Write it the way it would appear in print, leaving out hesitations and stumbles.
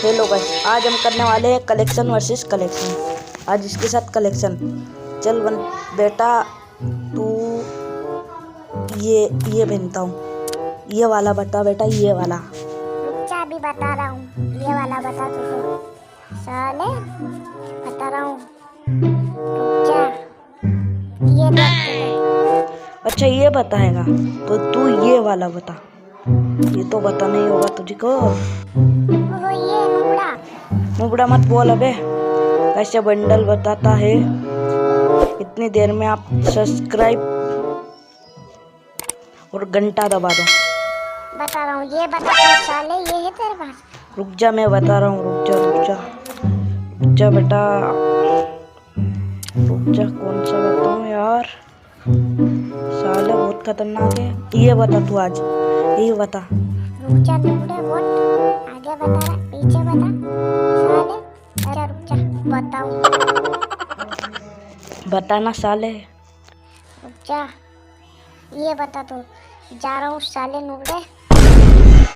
Hello guys, आज हम करने वाले हैं कलेक्शन वर्सेस कलेक्शन। आज इसके साथ कलेक्शन। चल बन बेटा, तू ये पहनता हूँ, ये वाला बता बेटा, ये वाला। रुक अभी बता रहा हूँ, ये वाला बता तुझे साले, बता रहा हूँ। रुक जा, ये देख तुझे। अच्छा ये बताएगा तो तू ये वाला बता। ये तो बता नहीं होगा तुझको। ओहो ये नुबड़ा। मुबड़ा मत बोल अबे, कैसे बंडल बताता है। इतनी देर में आप सब्सक्राइब और घंटा दबा दो। बता रहा हूँ, ये बता तू साले, ये है तेरे पास। रुक जा, मैं बता रहा हूँ। रुक जा बेटा, रुक जा। कौन सा बताऊँ यार, साले बहुत खतरनाक है। ये बता तू, आज ये बता। रुक जा नुबड़े, बहुत आगे बता रहा, पीछे बता साले। अरे रुक जा, बताऊँ। बताना साले। रुक जा, ये बता तू। जा रहा हूँ साले नुबड़े।